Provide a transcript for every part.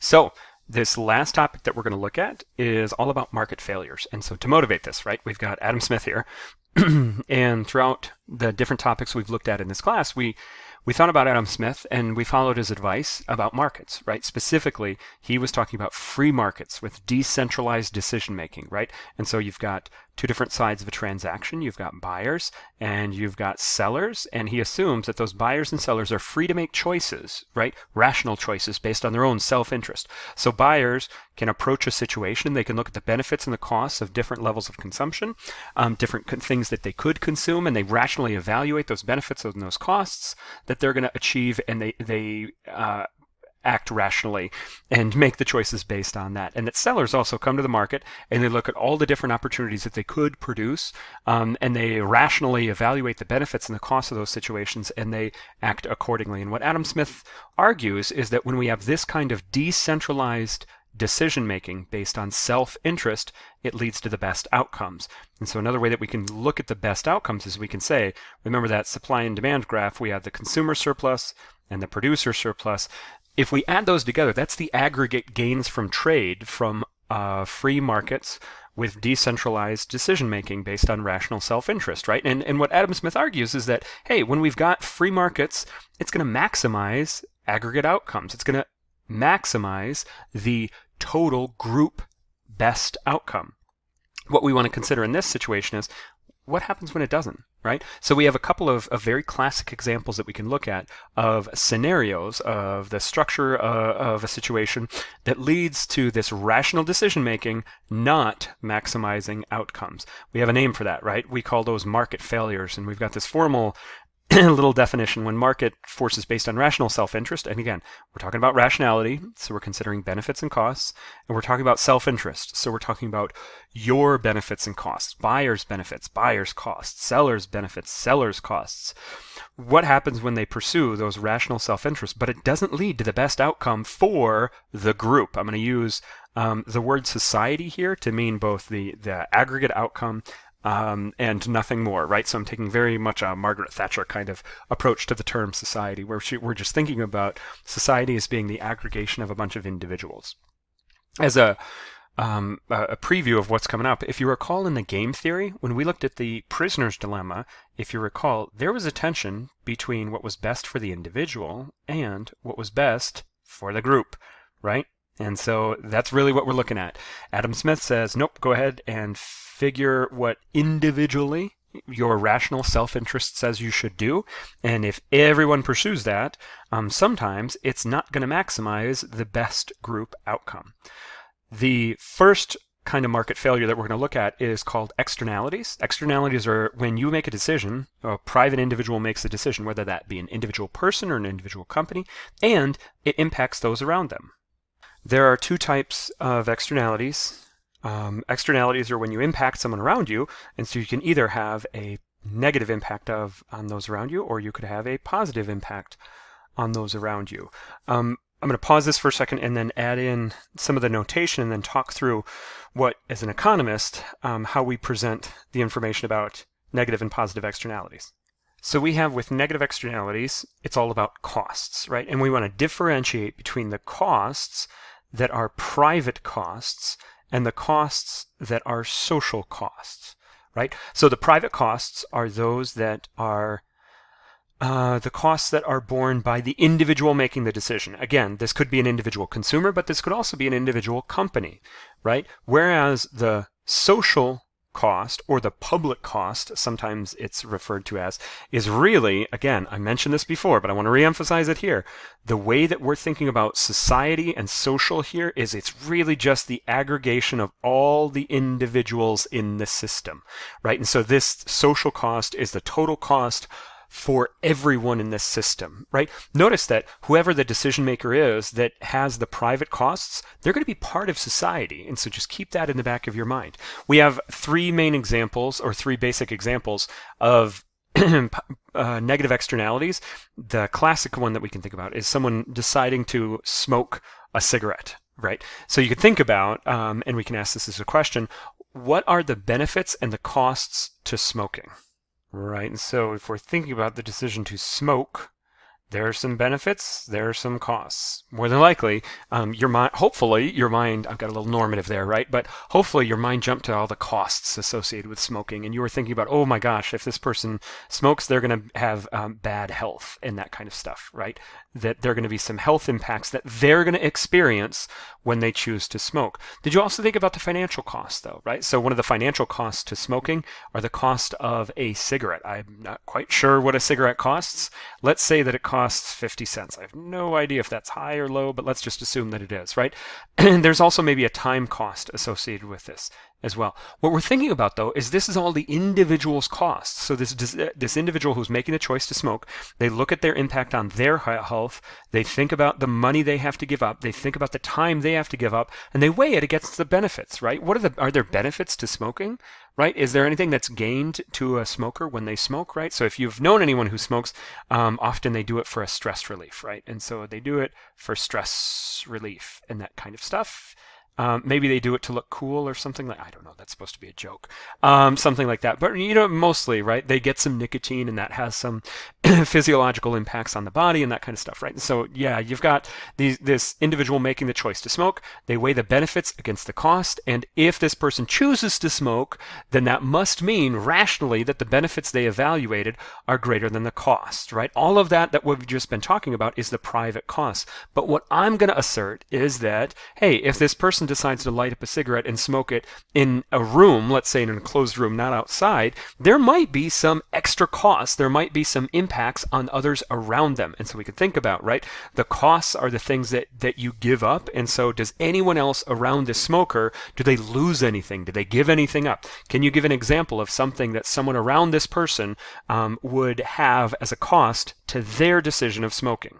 So this last topic that we're going to look at is all about market failures. And so to motivate this, right, we've got Adam Smith here. And throughout the different topics we've looked at in this class, we thought about Adam Smith and we followed his advice about markets, right? Specifically, he was talking about free markets with decentralized decision making, right? And so you've got two different sides of a transaction. You've got buyers and you've got sellers, and he assumes that those buyers and sellers are free to make choices, right? Rational choices based on their own self-interest. So buyers can approach a situation, they can look at the benefits and the costs of different levels of consumption, different things that they could consume, and they rationally evaluate those benefits and those costs that they're going to achieve, and they act rationally and make the choices based on that. And that sellers also come to the market and they look at all the different opportunities that they could produce, and they rationally evaluate the benefits and the costs of those situations, and they act accordingly. And what Adam Smith argues is that when we have this kind of decentralized decision making based on self-interest, it leads to the best outcomes. And so another way that we can look at the best outcomes is we can say, remember that supply and demand graph, we have the consumer surplus and the producer surplus. If we add those together, that's the aggregate gains from trade from free markets with decentralized decision making based on rational self-interest, right? And what Adam Smith argues is that, hey, when we've got free markets, it's going to maximize aggregate outcomes. It's going to maximize the total group best outcome. What we want to consider in this situation is what happens when it doesn't, right? So we have a couple of very classic examples that we can look at of scenarios of the structure of a situation that leads to this rational decision making not maximizing outcomes. We have a name for that, right? We call those market failures, and we've got this formal little definition. When market forces based on rational self-interest, and again, we're talking about rationality, so we're considering benefits and costs, and we're talking about self-interest, so we're talking about your benefits and costs, buyers' benefits, buyers' costs, sellers' benefits, sellers' costs. What happens when they pursue those rational self-interest, but it doesn't lead to the best outcome for the group? I'm going to use the word society here to mean both the aggregate outcome and nothing more, right? So I'm taking very much a Margaret Thatcher kind of approach to the term society, where we're just thinking about society as being the aggregation of a bunch of individuals. As a preview of what's coming up, if you recall in the game theory, when we looked at the prisoner's dilemma, if you recall, there was a tension between what was best for the individual and what was best for the group, right? And so that's really what we're looking at. Adam Smith says, nope, go ahead and figure what individually your rational self-interest says you should do. And if everyone pursues that, sometimes it's not going to maximize the best group outcome. The first kind of market failure that we're going to look at is called externalities. Externalities are when you make a decision, a private individual makes a decision, whether that be an individual person or an individual company, and it impacts those around them. There are two types of externalities. Externalities are when you impact someone around you, and so you can either have a negative impact on those around you, or you could have a positive impact on those around you. I'm going to pause this for a second and then add in some of the notation and then talk through what, as an economist, how we present the information about negative and positive externalities. So we have with negative externalities, it's all about costs, right? And we want to differentiate between the costs that are private costs and the costs that are social costs, right? So the private costs are those that are the costs that are borne by the individual making the decision. Again, this could be an individual consumer, but this could also be an individual company, right? Whereas the social cost, or the public cost, sometimes it's referred to as, is really, again, I mentioned this before, but I want to reemphasize it here. The way that we're thinking about society and social here is it's really just the aggregation of all the individuals in the system, right? And so this social cost is the total cost for everyone in this system, right? Notice that whoever the decision maker is that has the private costs, they're going to be part of society. And so just keep that in the back of your mind. We have three main examples, or three basic examples of negative externalities. The classic one that we can think about is someone deciding to smoke a cigarette, right? So you could think about, and we can ask this as a question, what are the benefits and the costs to smoking? Right, and so if we're thinking about the decision to smoke, There are some benefits, there are some costs. More than likely, your mind, hopefully your mind, I've got a little normative there, right? But hopefully your mind jumped to all the costs associated with smoking, and you were thinking about, oh my gosh, if this person smokes, they're going to have bad health and that kind of stuff, right? That there are going to be some health impacts that they're going to experience when they choose to smoke. Did you also think about the financial costs, though, right? So one of the financial costs to smoking are the cost of a cigarette. I'm not quite sure what a cigarette costs. Let's say that it costs 50 cents. I have no idea if that's high or low, but let's just assume that it is, right? And there's also maybe a time cost associated with this as well. What we're thinking about, though, is this is all the individual's costs. So this individual who's making the choice to smoke, they look at their impact on their health, they think about the money they have to give up, they think about the time they have to give up, and they weigh it against the benefits, right? Are there benefits to smoking, right? Is there anything that's gained to a smoker when they smoke, right? So if you've known anyone who smokes, often they do it for a stress relief, right? And so they do it for stress relief and that kind of stuff. Maybe they do it to look cool or something like, I don't know, that's supposed to be a joke. Something like that. But, mostly, right, they get some nicotine and that has some physiological impacts on the body and that kind of stuff, right? And so, yeah, you've got this individual making the choice to smoke. They weigh the benefits against the cost. And if this person chooses to smoke, then that must mean rationally that the benefits they evaluated are greater than the cost, right? All of that we've just been talking about is the private cost. But what I'm going to assert is that, hey, if this person decides to light up a cigarette and smoke it in a room, let's say in an enclosed room, not outside, there might be some extra costs. There might be some impacts on others around them. And so we can think about, right, the costs are the things that you give up. And so does anyone else around the smoker, do they lose anything? Do they give anything up? Can you give an example of something that someone around this person would have as a cost to their decision of smoking?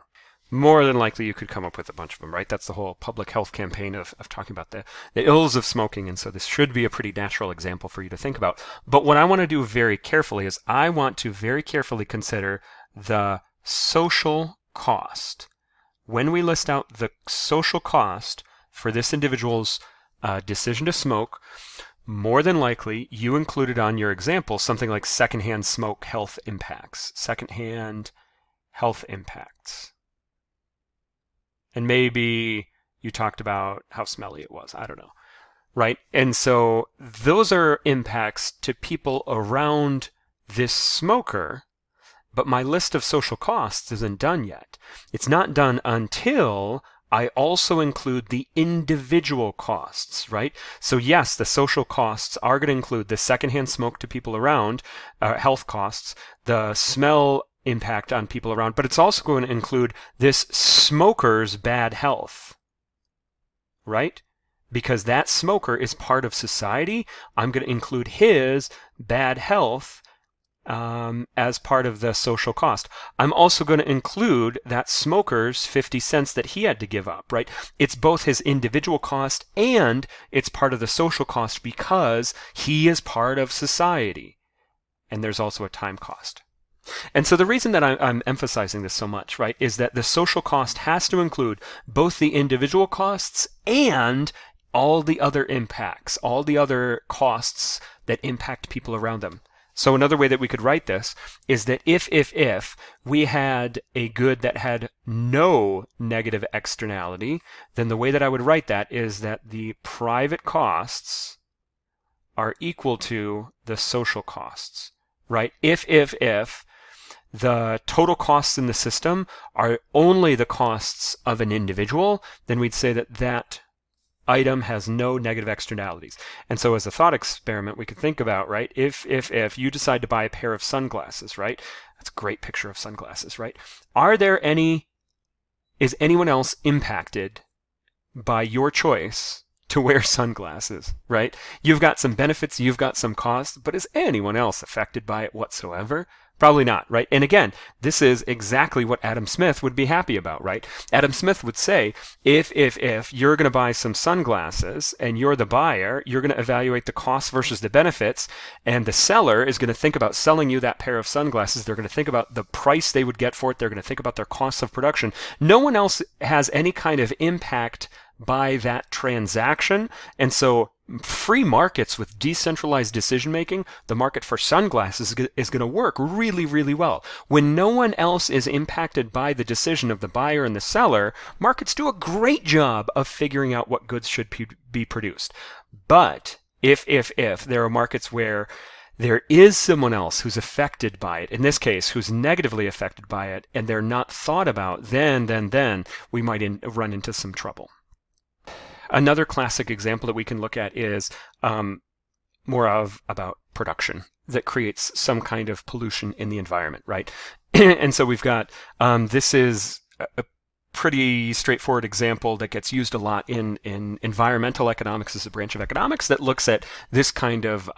More than likely you could come up with a bunch of them, right? That's the whole public health campaign of talking about the ills of smoking, and so this should be a pretty natural example for you to think about. But what I want to do very carefully is I want to very carefully consider the social cost. When we list out the social cost for this individual's decision to smoke, more than likely you included on your example something like secondhand smoke health impacts. Secondhand health impacts. And maybe you talked about how smelly it was. I don't know. Right? And so those are impacts to people around this smoker, but my list of social costs isn't done yet. It's not done until I also include the individual costs, right? So yes, the social costs are going to include the secondhand smoke to people around, health costs, the smell impact on people around, but it's also going to include this smoker's bad health, right? Because that smoker is part of society. I'm going to include his bad health as part of the social cost. I'm also going to include that smoker's 50 cents that he had to give up, right? It's both his individual cost and it's part of the social cost because he is part of society. And there's also a time cost. And so the reason that I'm emphasizing this so much, right, is that the social cost has to include both the individual costs and all the other impacts, all the other costs that impact people around them. So another way that we could write this is that if we had a good that had no negative externality, then the way that I would write that is that the private costs are equal to the social costs, right? If the total costs in the system are only the costs of an individual, then we'd say that that item has no negative externalities. And so as a thought experiment, we could think about, right, if you decide to buy a pair of sunglasses, right, that's a great picture of sunglasses, right? Is anyone else impacted by your choice to wear sunglasses, right? You've got some benefits, you've got some costs, but is anyone else affected by it whatsoever? Probably not, right? And again, this is exactly what Adam Smith would be happy about, right? Adam Smith would say, if you're going to buy some sunglasses and you're the buyer, you're going to evaluate the costs versus the benefits, and the seller is going to think about selling you that pair of sunglasses. They're going to think about the price they would get for it. They're going to think about their costs of production. No one else has any kind of impact by that transaction, and so free markets with decentralized decision making, the market for sunglasses is going to work really, really well. When no one else is impacted by the decision of the buyer and the seller, markets do a great job of figuring out what goods should be produced. But if there are markets where there is someone else who's affected by it, in this case, who's negatively affected by it, and they're not thought about, then we might run into some trouble. Another classic example that we can look at is more about production that creates some kind of pollution in the environment, right? And so we've got, this is a pretty straightforward example that gets used a lot in environmental economics as a branch of economics that looks at this kind of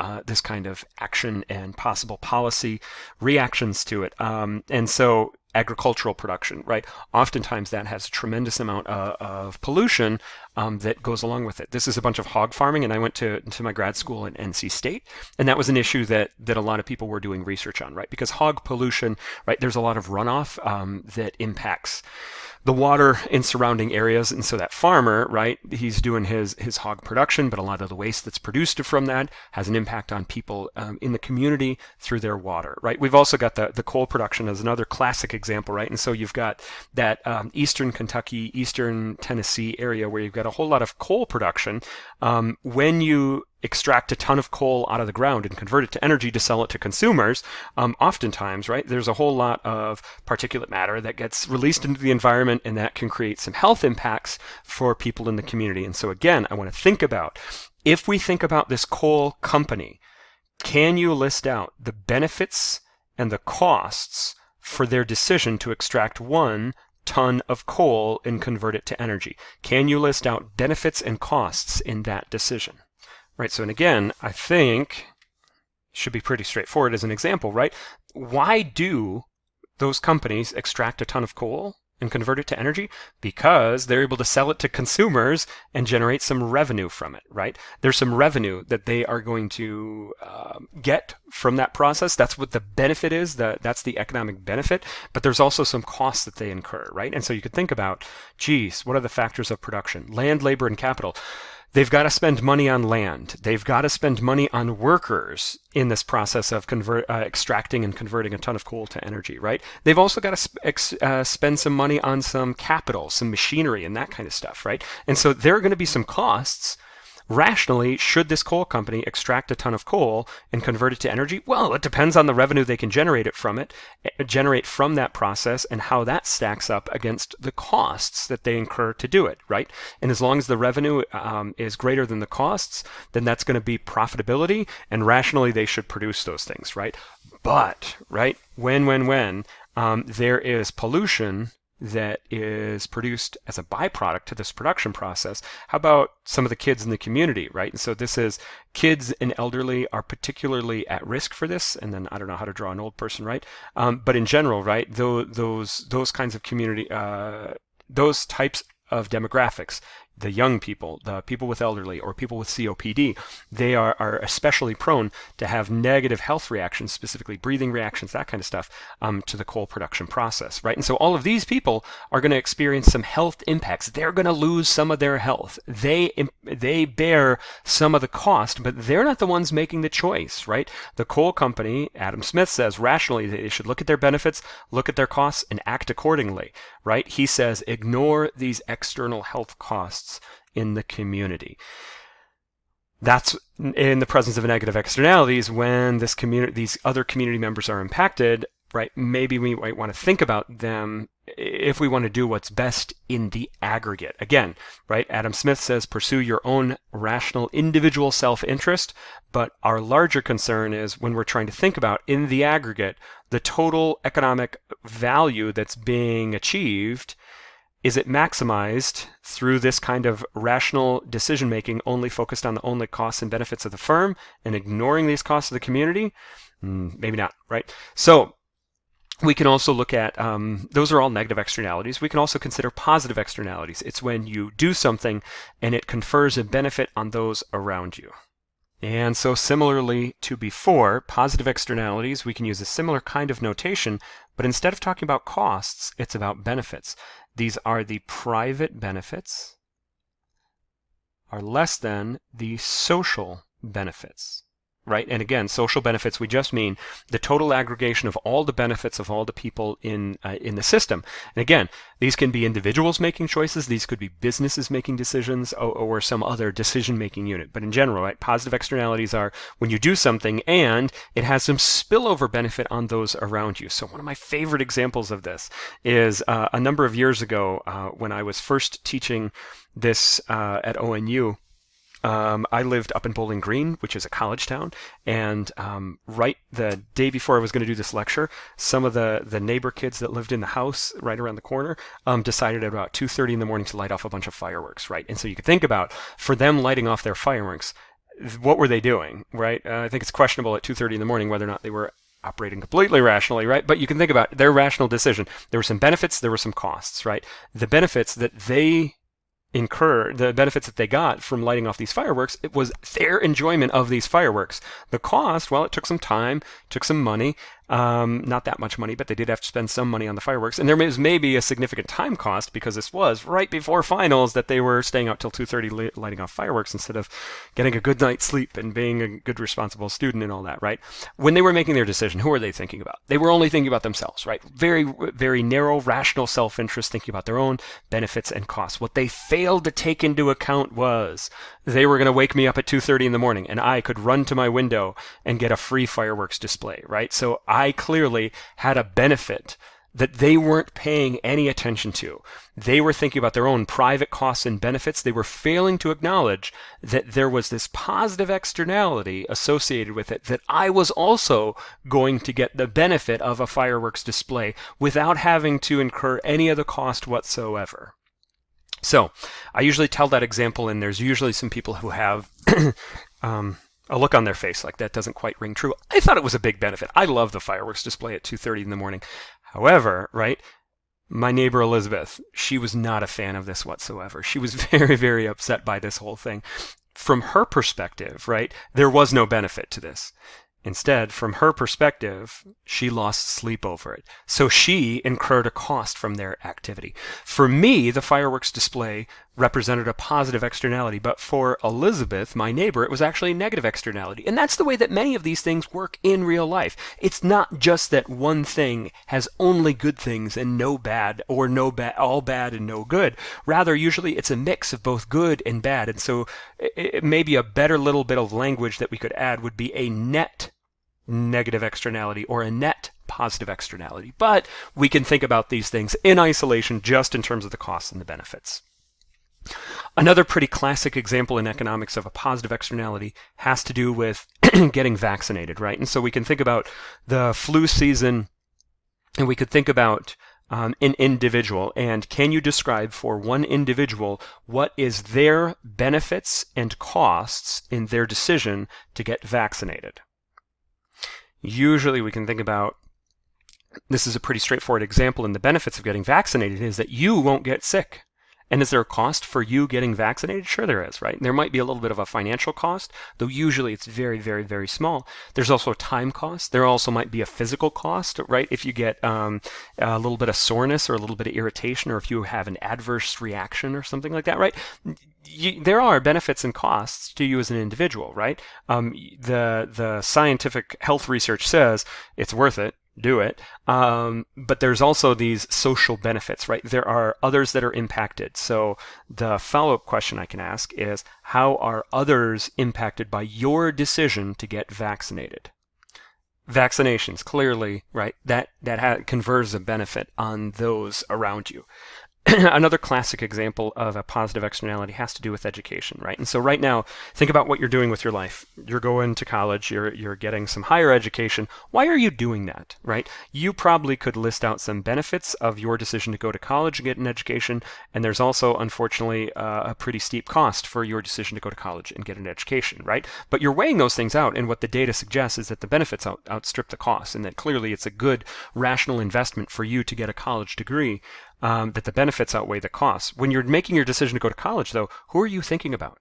action and possible policy reactions to it. And so agricultural production, right? Oftentimes that has a tremendous amount of pollution that goes along with it. This is a bunch of hog farming, and I went to my grad school in NC State, and that was an issue that a lot of people were doing research on, right? Because hog pollution, right? There's a lot of runoff that impacts the water in surrounding areas, and so that farmer, right, he's doing his hog production, but a lot of the waste that's produced from that has an impact on people in the community through their water, right? We've also got the coal production as another classic example, right? And so you've got that eastern Kentucky, eastern Tennessee area where you've got a whole lot of coal production. When you extract a ton of coal out of the ground and convert it to energy to sell it to consumers, oftentimes, right, there's a whole lot of particulate matter that gets released into the environment, and that can create some health impacts for people in the community. And so again, I want to think about, if we think about this coal company, can you list out the benefits and the costs for their decision to extract 1 ton of coal and convert it to energy? Can you list out benefits and costs in that decision? Right, so and again, I think it should be pretty straightforward as an example, right? Why do those companies extract a ton of coal and convert it to energy? Because they're able to sell it to consumers and generate some revenue from it, right? There's some revenue that they are going to get from that process. That's what the benefit is. That's the economic benefit. But there's also some costs that they incur, right? And so you could think about, geez, what are the factors of production? Land, labor, and capital. They've got to spend money on land. They've got to spend money on workers in this process of extracting and converting a ton of coal to energy, right? They've also got to spend some money on some capital, some machinery, and that kind of stuff, right? And so there are going to be some costs. Rationally, should this coal company extract a ton of coal and convert it to energy? Well, it depends on the revenue they can generate from that process, and how that stacks up against the costs that they incur to do it, right? And as long as the revenue is greater than the costs, then that's going to be profitability, and rationally they should produce those things, right? But, right, when there is pollution that is produced as a byproduct to this production process, how about some of the kids in the community, right? And so this is, kids and elderly are particularly at risk for this, and then I don't know how to draw an old person, right? But in general, right, those kinds of community, those types of demographics, the young people, the people with elderly, or people with COPD, they are especially prone to have negative health reactions, specifically breathing reactions, that kind of stuff, to the coal production process, right? And so all of these people are going to experience some health impacts. They're going to lose some of their health. They bear some of the cost, but they're not the ones making the choice, right? The coal company, Adam Smith says, rationally, they should look at their benefits, look at their costs, and act accordingly, right? He says, ignore these external health costs in the community. That's in the presence of negative externalities. When these other community members are impacted, right? Maybe we might want to think about them if we want to do what's best in the aggregate. Again, right? Adam Smith says, pursue your own rational individual self-interest, but our larger concern is when we're trying to think about, in the aggregate, the total economic value that's being achieved. Is it maximized through this kind of rational decision making, only focused on the only costs and benefits of the firm and ignoring these costs of the community? Maybe not, right? So we can also look at, those are all negative externalities. We can also consider positive externalities. It's when you do something and it confers a benefit on those around you. And so similarly to before, positive externalities, we can use a similar kind of notation, but instead of talking about costs, it's about benefits. These are the private benefits are less than the social benefits. Right? And again, social benefits, we just mean the total aggregation of all the benefits of all the people in the system. And again, these can be individuals making choices, these could be businesses making decisions, or some other decision-making unit. But in general, right, positive externalities are when you do something and it has some spillover benefit on those around you. So one of my favorite examples of this is a number of years ago when I was first teaching this at ONU. I lived up in Bowling Green, which is a college town, and right the day before I was going to do this lecture, some of the neighbor kids that lived in the house right around the corner decided at about 2:30 in the morning to light off a bunch of fireworks, right? And so you could think about, for them lighting off their fireworks, what were they doing, right? I think it's questionable at 2:30 in the morning whether or not they were operating completely rationally, right? But you can think about their rational decision. There were some benefits, there were some costs, right? The benefits that they the benefits that they got from lighting off these fireworks, it was their enjoyment of these fireworks. The cost, well, it took some time, took some money, not that much money, but they did have to spend some money on the fireworks. And there was maybe a significant time cost because this was right before finals that they were staying out till 2:30 lighting off fireworks instead of getting a good night's sleep and being a good responsible student and all that, right? When they were making their decision, who were they thinking about? They were only thinking about themselves, right? Very, very narrow, rational self-interest, thinking about their own benefits and costs. What they failed to take into account was they were going to wake me up at 2:30 in the morning and I could run to my window and get a free fireworks display, right? So I clearly had a benefit that they weren't paying any attention to. They were thinking about their own private costs and benefits. They were failing to acknowledge that there was this positive externality associated with it, that I was also going to get the benefit of a fireworks display without having to incur any of the cost whatsoever. So I usually tell that example, and there's usually some people who have a look on their face like that doesn't quite ring true. I thought it was a big benefit. I love the fireworks display at 2:30 in the morning. However, right, my neighbor Elizabeth, she was not a fan of this whatsoever. She was very, very upset by this whole thing. From her perspective, right, there was no benefit to this. Instead, from her perspective, she lost sleep over it. So she incurred a cost from their activity. For me, the fireworks display represented a positive externality, but for Elizabeth, my neighbor, it was actually a negative externality. And that's the way that many of these things work in real life. It's not just that one thing has only good things and no bad, or all bad and no good. Rather, usually it's a mix of both good and bad. And so maybe a better little bit of language that we could add would be a net negative externality or a net positive externality. But we can think about these things in isolation just in terms of the costs and the benefits. Another pretty classic example in economics of a positive externality has to do with getting vaccinated, right? And so we can think about the flu season, and we could think about an individual, and can you describe for one individual what is their benefits and costs in their decision to get vaccinated? Usually we can think about, this is a pretty straightforward example, and the benefits of getting vaccinated is that you won't get sick. And is there a cost for you getting vaccinated? Sure there is, right? There might be a little bit of a financial cost, though usually it's very, very, very small. There's also a time cost. There also might be a physical cost, right? If you get a little bit of soreness or a little bit of irritation, or if you have an adverse reaction or something like that, right? There are benefits and costs to you as an individual, right? The scientific health research says it's worth it. Do it. But there's also these social benefits, right? There are others that are impacted. So the follow-up question I can ask is, how are others impacted by your decision to get vaccinated? Vaccinations, clearly, right? That confers a benefit on those around you. Another classic example of a positive externality has to do with education, right? And so right now, think about what you're doing with your life. You're going to college, you're getting some higher education. Why are you doing that, right? You probably could list out some benefits of your decision to go to college and get an education, and there's also, unfortunately, a pretty steep cost for your decision to go to college and get an education, right? But you're weighing those things out, and what the data suggests is that the benefits outstrip the costs, and that clearly it's a good, rational investment for you to get a college degree. That the benefits outweigh the costs. When you're making your decision to go to college, though, who are you thinking about?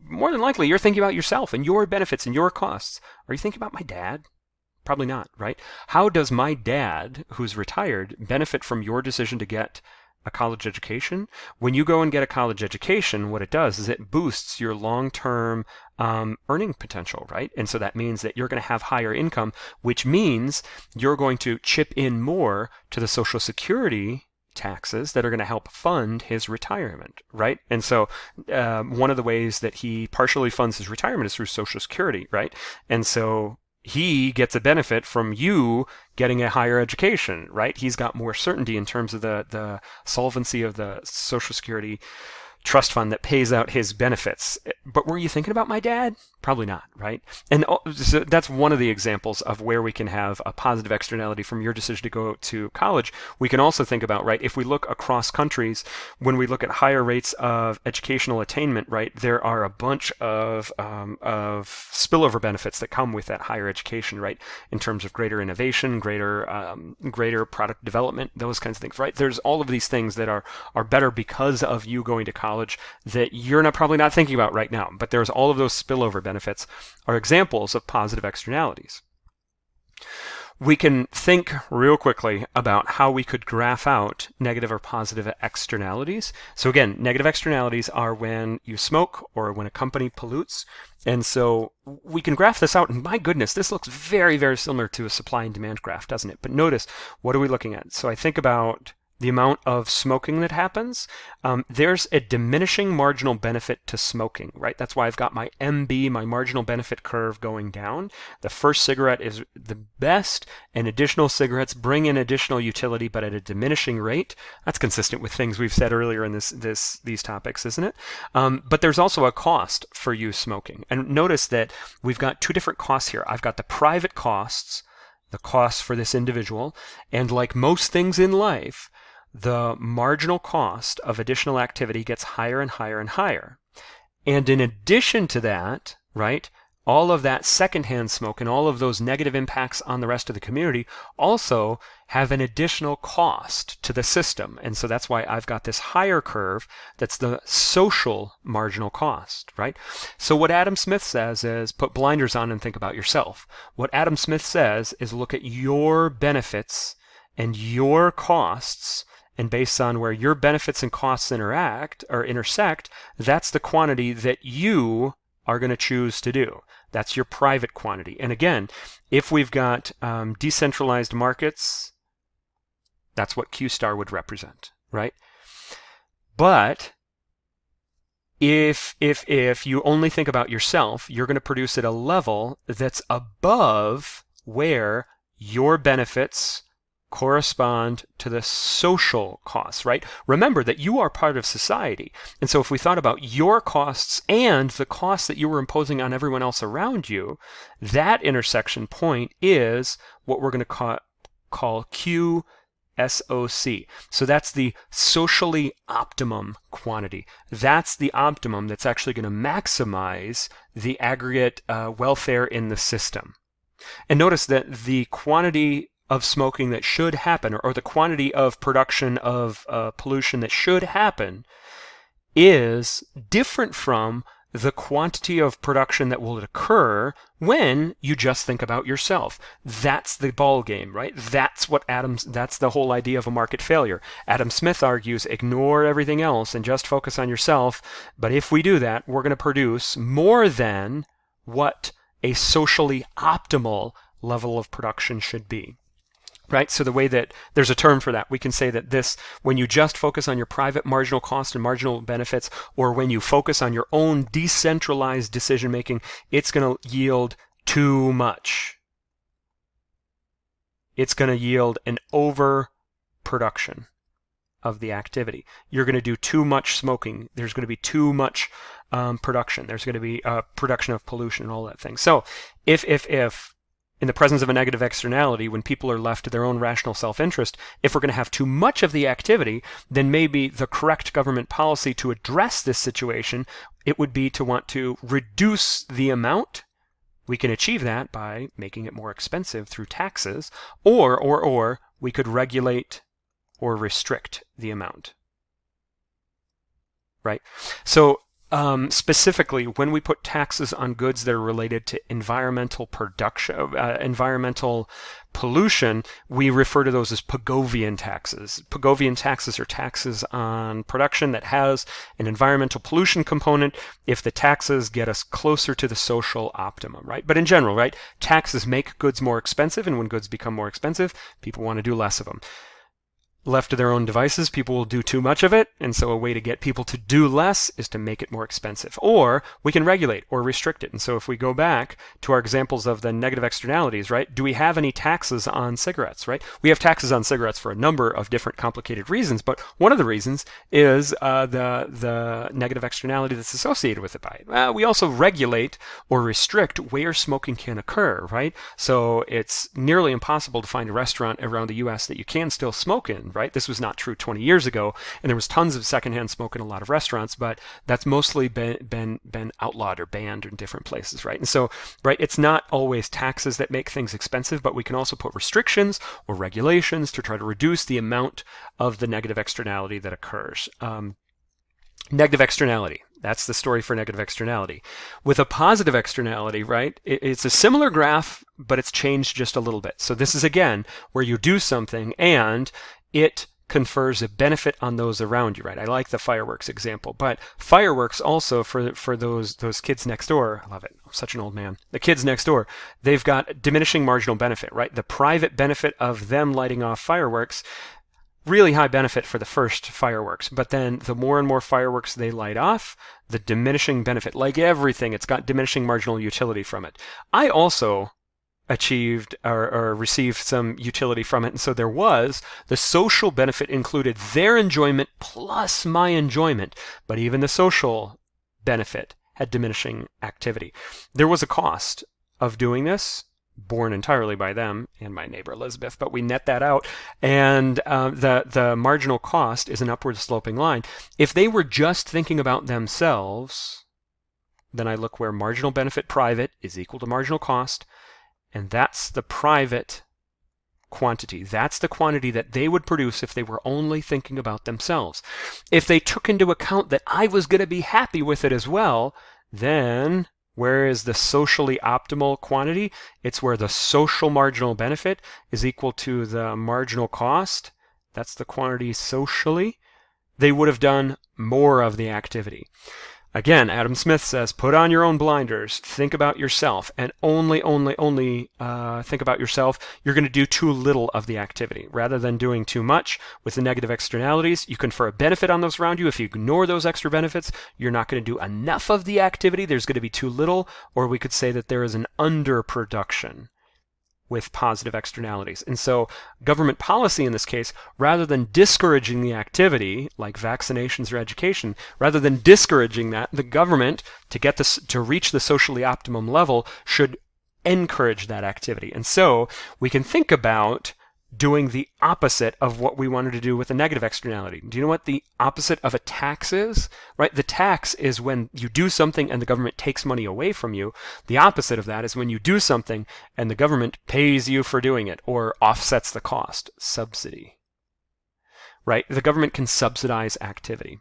More than likely, you're thinking about yourself and your benefits and your costs. Are you thinking about my dad? Probably not, right? How does my dad, who's retired, benefit from your decision to get a college education. When you go and get a college education, what it does is it boosts your long-term earning potential, right? And so that means that you're going to have higher income, which means you're going to chip in more to the Social Security taxes that are going to help fund his retirement, right? And so one of the ways that he partially funds his retirement is through Social Security, right? And so he gets a benefit from you getting a higher education, right? He's got more certainty in terms of the solvency of the Social Security trust fund that pays out his benefits. But were you thinking about my dad? Probably not, right? And so that's one of the examples of where we can have a positive externality from your decision to go to college. We can also think about, right, if we look across countries, when we look at higher rates of educational attainment, right, there are a bunch of spillover benefits that come with that higher education, right, in terms of greater innovation, greater product development, those kinds of things, right? There's all of these things that are better because of you going to college that you're probably not thinking about right now, but there's all of those spillover benefits are examples of positive externalities. We can think real quickly about how we could graph out negative or positive externalities. So again, negative externalities are when you smoke or when a company pollutes. And so we can graph this out, and my goodness, this looks very, very similar to a supply and demand graph, doesn't it? But notice, what are we looking at? So I think about the amount of smoking that happens. There's a diminishing marginal benefit to smoking, right? That's why I've got my MB, my marginal benefit curve, going down. The first cigarette is the best, and additional cigarettes bring in additional utility, but at a diminishing rate. That's consistent with things we've said earlier in these topics, isn't it? But there's also a cost for you smoking. And notice that we've got two different costs here. I've got the private costs, the costs for this individual, and like most things in life, the marginal cost of additional activity gets higher and higher and higher. And in addition to that, right, all of that secondhand smoke and all of those negative impacts on the rest of the community also have an additional cost to the system. And so that's why I've got this higher curve that's the social marginal cost, right? So what Adam Smith says is put blinders on and think about yourself. What Adam Smith says is look at your benefits and your costs, and based on where your benefits and costs intersect, that's the quantity that you are going to choose to do. That's your private quantity. And again, if we've got decentralized markets, that's what Q star would represent, right? But if you only think about yourself, you're going to produce at a level that's above where your benefits correspond to the social costs, right? Remember that you are part of society. And so if we thought about your costs and the costs that you were imposing on everyone else around you, that intersection point is what we're going to call QSOC. So that's the socially optimum quantity. That's the optimum that's actually going to maximize the aggregate welfare in the system. And notice that the quantity of smoking that should happen, or the quantity of production of pollution that should happen, is different from the quantity of production that will occur when you just think about yourself. That's the ball game, right? That's the whole idea of a market failure. Adam Smith argues, ignore everything else and just focus on yourself. But if we do that, we're going to produce more than what a socially optimal level of production should be. Right? So the way that there's a term for that, we can say that this, when you just focus on your private marginal cost and marginal benefits, or when you focus on your own decentralized decision making, it's going to yield too much. It's going to yield an overproduction of the activity. You're going to do too much smoking. There's going to be too much production. There's going to be production of pollution and all that thing. So if in the presence of a negative externality, when people are left to their own rational self-interest, if we're going to have too much of the activity, then maybe the correct government policy to address this situation, it would be to want to reduce the amount. We can achieve that by making it more expensive through taxes, or we could regulate or restrict the amount. Right? So Specifically, when we put taxes on goods that are related to environmental production, environmental pollution, we refer to those as Pigovian taxes. Pigovian taxes are taxes on production that has an environmental pollution component if the taxes get us closer to the social optimum, right? But in general, right, taxes make goods more expensive, and when goods become more expensive, people want to do less of them. Left to their own devices, people will do too much of it, and so a way to get people to do less is to make it more expensive. Or we can regulate or restrict it. And so if we go back to our examples of the negative externalities, right, do we have any taxes on cigarettes, right? We have taxes on cigarettes for a number of different complicated reasons, but one of the reasons is the negative externality that's associated with it by it. We also regulate or restrict where smoking can occur, right? So it's nearly impossible to find a restaurant around the U.S. that you can still smoke in, right? This was not true 20 years ago, and there was tons of secondhand smoke in a lot of restaurants, but that's mostly been outlawed or banned in different places, right? And so, right, it's not always taxes that make things expensive, but we can also put restrictions or regulations to try to reduce the amount of the negative externality that occurs. Negative externality. That's the story for negative externality. With a positive externality, right, it's a similar graph, but it's changed just a little bit. So this is, again, where you do something and it confers a benefit on those around you, right? I like the fireworks example, but fireworks also for those kids next door, I love it. I'm such an old man. The kids next door, they've got diminishing marginal benefit, right? The private benefit of them lighting off fireworks, really high benefit for the first fireworks, but then the more and more fireworks they light off, the diminishing benefit, like everything, it's got diminishing marginal utility from it. I also achieved or received some utility from it, and so there was the social benefit included their enjoyment plus my enjoyment, but even the social benefit had diminishing activity. There was a cost of doing this, borne entirely by them and my neighbor Elizabeth, but we net that out, and the marginal cost is an upward sloping line. If they were just thinking about themselves, then I look where marginal benefit private is equal to marginal cost, and that's the private quantity. That's the quantity that they would produce if they were only thinking about themselves. If they took into account that I was going to be happy with it as well, then where is the socially optimal quantity? It's where the social marginal benefit is equal to the marginal cost. That's the quantity socially. They would have done more of the activity. Again, Adam Smith says, put on your own blinders, think about yourself, and only think about yourself. You're going to do too little of the activity. Rather than doing too much with the negative externalities, you confer a benefit on those around you. If you ignore those extra benefits, you're not going to do enough of the activity. There's going to be too little, or we could say that there is an underproduction with positive externalities. And so government policy in this case, rather than discouraging the activity, like vaccinations or education, rather than discouraging that, the government, to reach the socially optimum level, should encourage that activity. And so we can think about doing the opposite of what we wanted to do with a negative externality. Do you know what the opposite of a tax is? Right? The tax is when you do something and the government takes money away from you. The opposite of that is when you do something and the government pays you for doing it or offsets the cost. Subsidy. Right? The government can subsidize activity.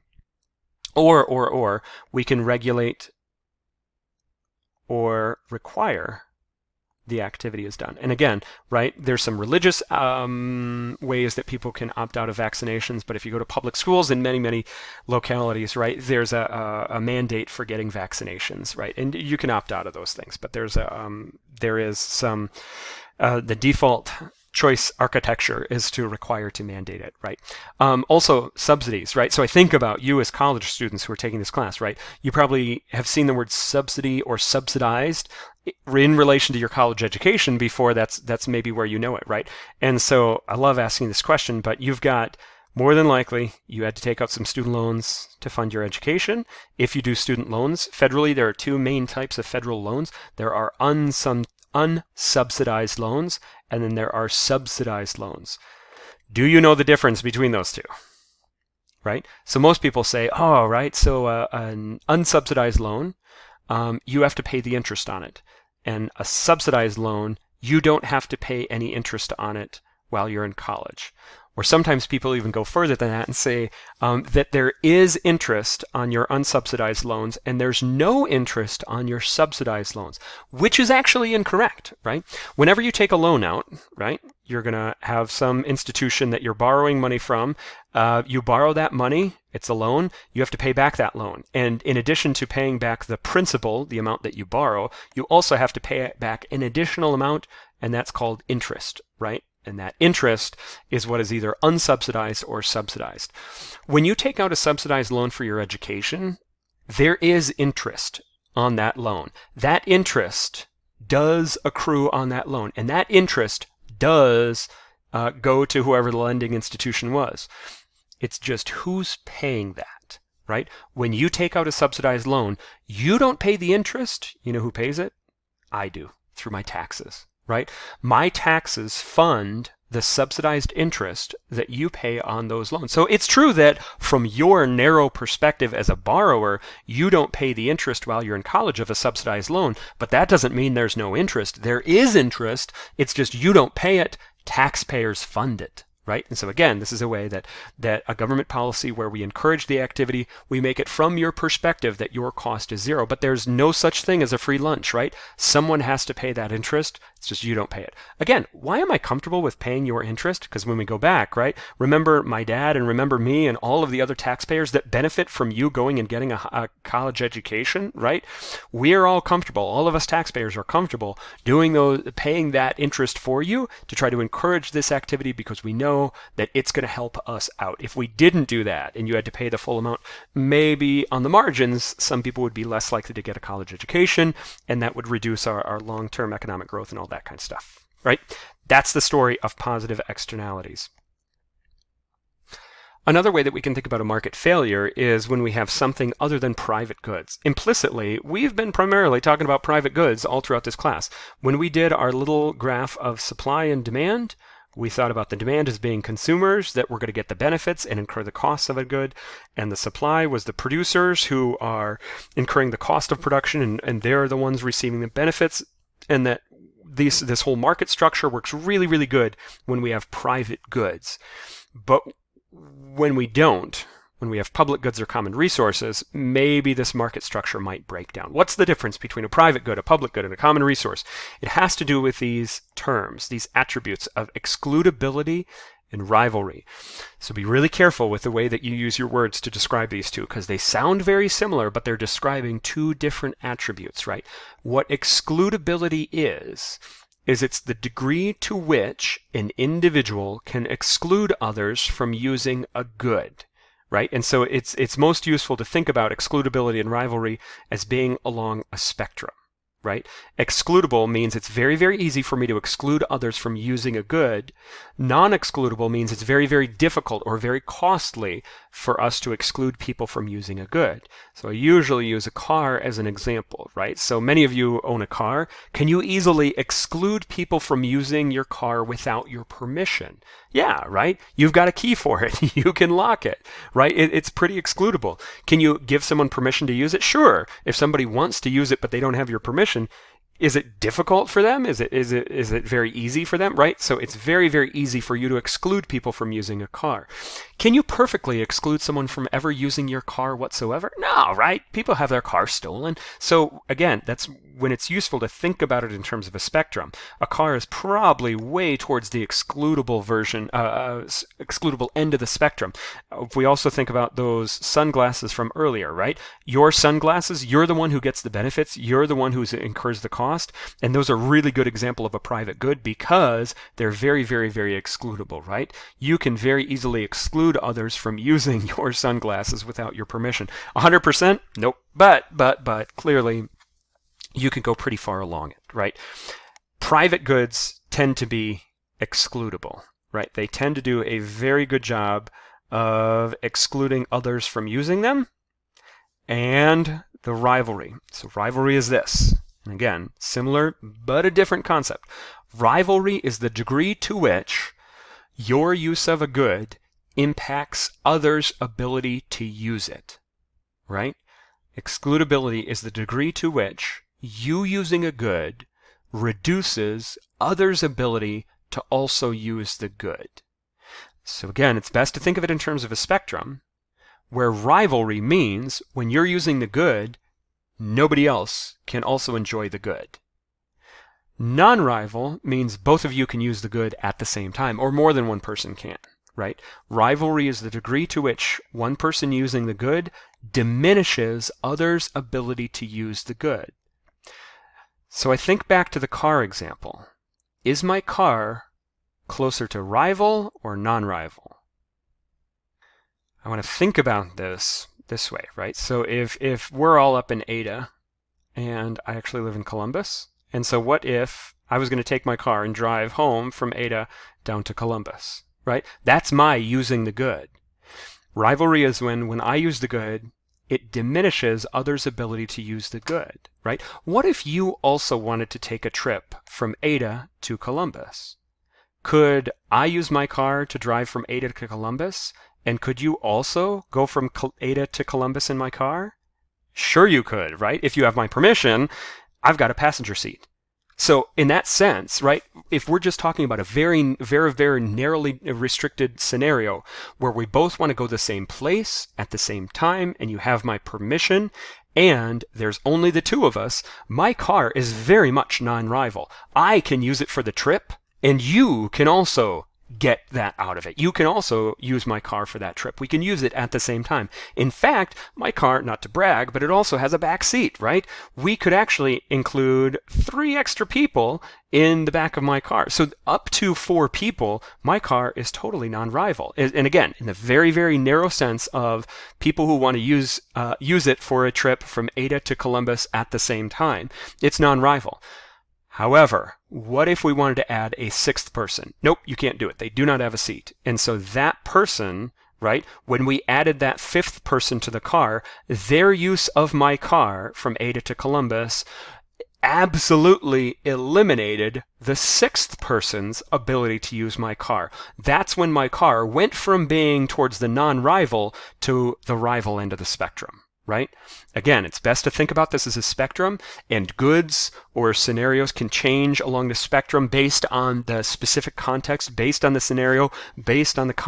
Or we can regulate or require the activity is done. And again, right, there's some religious ways that people can opt out of vaccinations, but if you go to public schools in many localities, right, there's a mandate for getting vaccinations, right, and you can opt out of those things, but there is some the default choice architecture is to require to mandate it, right? Also subsidies, right? So I think about you as college students who are taking this class, right? You probably have seen the word subsidy or subsidized in relation to your college education before. That's maybe where you know it, right? And so I love asking this question, but you've got more than likely you had to take out some student loans to fund your education. If you do student loans federally, there are two main types of federal loans. There are unsubsidized loans, and then there are subsidized loans. Do you know the difference between those two? Right? So most people say, oh, right, so an unsubsidized loan, you have to pay the interest on it. And a subsidized loan, you don't have to pay any interest on it while you're in college. Or sometimes people even go further than that and say that there is interest on your unsubsidized loans and there's no interest on your subsidized loans, which is actually incorrect, right? Whenever you take a loan out, right, you're going to have some institution that you're borrowing money from. You borrow that money, it's a loan, you have to pay back that loan. And in addition to paying back the principal, the amount that you borrow, you also have to pay back an additional amount, and that's called interest, right? And that interest is what is either unsubsidized or subsidized. When you take out a subsidized loan for your education, there is interest on that loan. That interest does accrue on that loan, and that interest does go to whoever the lending institution was. It's just who's paying that, right? When you take out a subsidized loan, you don't pay the interest. You know who pays it? I do, through my taxes. Right? My taxes fund the subsidized interest that you pay on those loans. So it's true that from your narrow perspective as a borrower, you don't pay the interest while you're in college of a subsidized loan, but that doesn't mean there's no interest. There is interest. It's just you don't pay it. Taxpayers fund it. Right? And so again, this is a way that a government policy where we encourage the activity, we make it from your perspective that your cost is zero, but there's no such thing as a free lunch, right? Someone has to pay that interest. It's just you don't pay it. Again, why am I comfortable with paying your interest? Because when we go back, right, remember my dad and remember me and all of the other taxpayers that benefit from you going and getting a college education, right? We're all comfortable. All of us taxpayers are comfortable paying that interest for you to try to encourage this activity because we know that it's going to help us out. If we didn't do that and you had to pay the full amount, maybe on the margins, some people would be less likely to get a college education, and that would reduce our long-term economic growth and all that kind of stuff, right? That's the story of positive externalities. Another way that we can think about a market failure is when we have something other than private goods. Implicitly, we've been primarily talking about private goods all throughout this class. When we did our little graph of supply and demand, we thought about the demand as being consumers that were going to get the benefits and incur the costs of a good, and the supply was the producers who are incurring the cost of production, and they're the ones receiving the benefits, and that this whole market structure works really, really good when we have private goods. But when we don't, when we have public goods or common resources, maybe this market structure might break down. What's the difference between a private good, a public good, and a common resource? It has to do with these terms, these attributes of excludability and rivalry. So be really careful with the way that you use your words to describe these two, because they sound very similar, but they're describing two different attributes, right? What excludability is it's the degree to which an individual can exclude others from using a good. Right? And so it's most useful to think about excludability and rivalry as being along a spectrum, right? Excludable means it's very, very easy for me to exclude others from using a good. Non-excludable means it's very, very difficult or very costly for us to exclude people from using a good. So I usually use a car as an example, right? So many of you own a car. Can you easily exclude people from using your car without your permission? Yeah, right? You've got a key for it. You can lock it, right? It's pretty excludable. Can you give someone permission to use it? Sure. If somebody wants to use it but they don't have your permission, is it difficult for them? Is it very easy for them, right? So it's very, very easy for you to exclude people from using a car. Can you perfectly exclude someone from ever using your car whatsoever? No, right? People have their car stolen. So again, that's when it's useful to think about it in terms of a spectrum. A car is probably way towards the excludable version, excludable end of the spectrum. If we also think about those sunglasses from earlier, right? Your sunglasses, you're the one who gets the benefits. You're the one who incurs the cost. And those are a really good example of a private good because they're very, very, very excludable, right? You can very easily exclude others from using your sunglasses without your permission. 100%? Nope. But clearly you can go pretty far along it, right? Private goods tend to be excludable, right? They tend to do a very good job of excluding others from using them. And the rivalry. So rivalry is this. And again, similar but a different concept. Rivalry is the degree to which your use of a good impacts others' ability to use it, right? Excludability is the degree to which you using a good reduces others' ability to also use the good. So again, it's best to think of it in terms of a spectrum, where rivalry means when you're using the good, nobody else can also enjoy the good. Non-rival means both of you can use the good at the same time, or more than one person can, right? Rivalry is the degree to which one person using the good diminishes others' ability to use the good. So I think back to the car example. Is my car closer to rival or non-rival? I want to think about this way, right? So if we're all up in Ada, and I actually live in Columbus, and so what if I was going to take my car and drive home from Ada down to Columbus, right? That's my using the good. Rivalry is when I use the good, it diminishes others' ability to use the good, right? What if you also wanted to take a trip from Ada to Columbus? Could I use my car to drive from Ada to Columbus? And could you also go from Ada to Columbus in my car? Sure you could, right? If you have my permission, I've got a passenger seat. So in that sense, right, if we're just talking about a very, very, very narrowly restricted scenario where we both want to go the same place at the same time and you have my permission and there's only the two of us, my car is very much non-rival. I can use it for the trip and you can also get that out of it. You can also use my car for that trip. We can use it at the same time. In fact, my car, not to brag, but it also has a back seat, right? We could actually include 3 extra people in the back of my car. So up to 4 people, my car is totally non-rival. And again, in the very, very narrow sense of people who want to use it for a trip from Ada to Columbus at the same time, it's non-rival. However, what if we wanted to add a 6th person? Nope, you can't do it. They do not have a seat. And so that person, right, when we added that 5th person to the car, their use of my car from Ada to Columbus absolutely eliminated the 6th person's ability to use my car. That's when my car went from being towards the non-rival to the rival end of the spectrum. Right? Again, it's best to think about this as a spectrum, and goods or scenarios can change along the spectrum based on the specific context, based on the scenario, based on the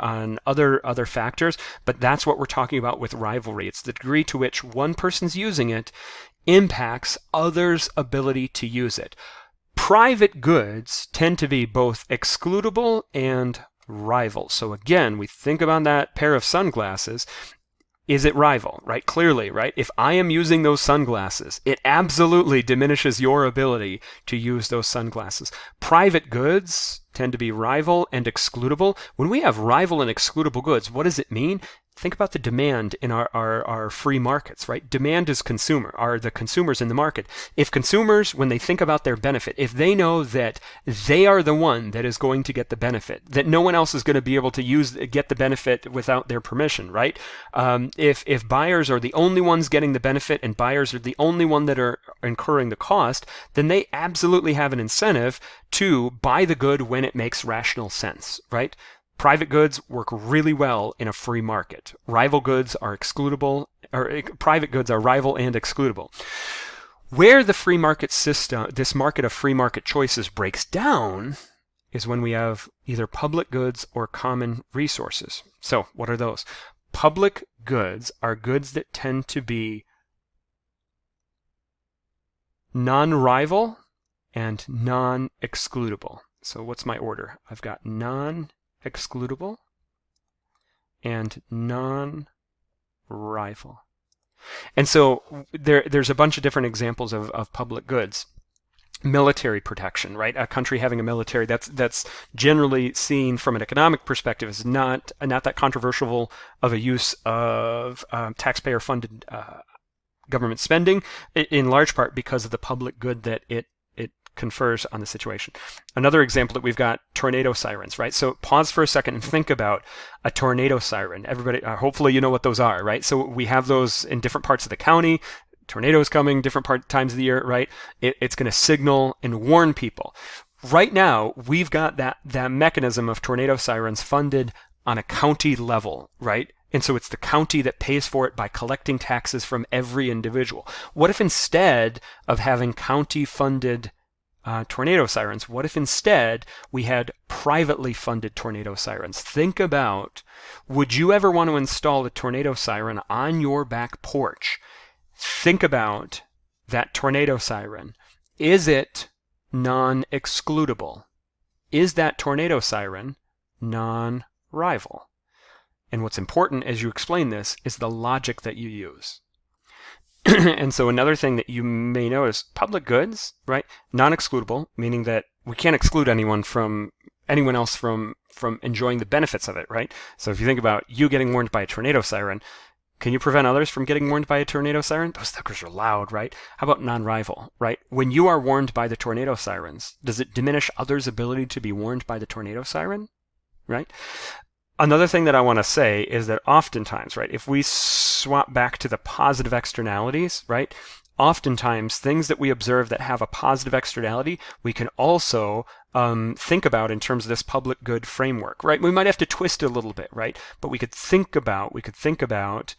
on other factors. But that's what we're talking about with rivalry. It's the degree to which one person's using it impacts others' ability to use it. Private goods tend to be both excludable and rival. So again, we think about that pair of sunglasses. Is it rival, right? Clearly, right? If I am using those sunglasses, it absolutely diminishes your ability to use those sunglasses. Private goods tend to be rival and excludable. When we have rival and excludable goods, what does it mean? Think about the demand in our free markets, right? Demand is are the consumers in the market. If consumers, when they think about their benefit, if they know that they are the one that is going to get the benefit, that no one else is going to be able to get the benefit without their permission, right? If buyers are the only ones getting the benefit and buyers are the only one that are incurring the cost, then they absolutely have an incentive to buy the good when it makes rational sense, right? Private goods work really well in a free market. Rival goods are excludable, or private goods are rival and excludable. Where the free market system, this market of free market choices breaks down is when we have either public goods or common resources. So what are those? Public goods are goods that tend to be non-rival and non-excludable. So what's my order? I've got non-excludable and non-rival. And so there's a bunch of different examples of public goods. Military protection, right? A country having a military, that's generally seen from an economic perspective as not that controversial of a use of taxpayer-funded government spending, in large part because of the public good that it confers on the situation. Another example that we've got, tornado sirens, right? So pause for a second and think about a tornado siren. Everybody, hopefully you know what those are, right? So we have those in different parts of the county. Tornadoes coming different times of the year, right? It's going to signal and warn people. Right now, we've got that mechanism of tornado sirens funded on a county level, right? And so it's the county that pays for it by collecting taxes from every individual. What if instead of having county-funded tornado sirens? What if instead we had privately funded tornado sirens? Think about, would you ever want to install a tornado siren on your back porch? Think about that tornado siren. Is it non-excludable? Is that tornado siren non-rival? And what's important as you explain this is the logic that you use. And so another thing that you may notice, public goods, right? Non-excludable, meaning that we can't exclude anyone else from enjoying the benefits of it, right? So if you think about you getting warned by a tornado siren, can you prevent others from getting warned by a tornado siren? Those suckers are loud, right? How about non-rival, right? When you are warned by the tornado sirens, does it diminish others' ability to be warned by the tornado siren, right? Another thing that I want to say is that oftentimes, right, if we swap back to the positive externalities, right, oftentimes things that we observe that have a positive externality, we can also think about in terms of this public good framework, right? We might have to twist it a little bit, right? But we could think about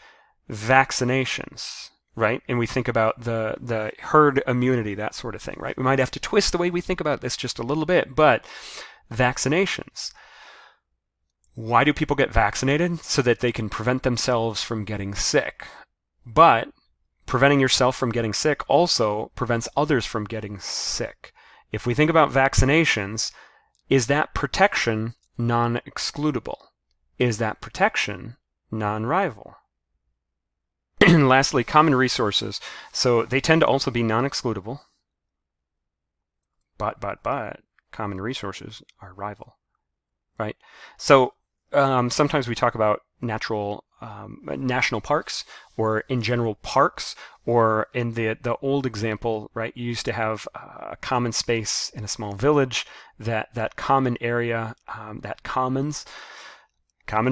vaccinations, right? And we think about the herd immunity, that sort of thing, right? We might have to twist the way we think about this just a little bit, but vaccinations. Why do people get vaccinated? So that they can prevent themselves from getting sick. But preventing yourself from getting sick also prevents others from getting sick. If we think about vaccinations, is that protection non-excludable? Is that protection non-rival? And lastly, common resources. So they tend to also be non-excludable. But common resources are rival, right? So sometimes we talk about national parks, or in general parks, or in the old example, right? You used to have a common space in a small village, that common area, that common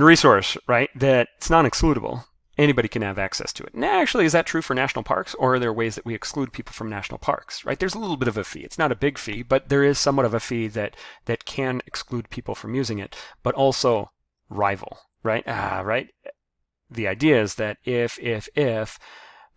resource, right? That it's non-excludable. Anybody can have access to it. And actually, is that true for national parks, or are there ways that we exclude people from national parks, right? There's a little bit of a fee. It's not a big fee, but there is somewhat of a fee that can exclude people from using it, but also rival, right? Right? The idea is that if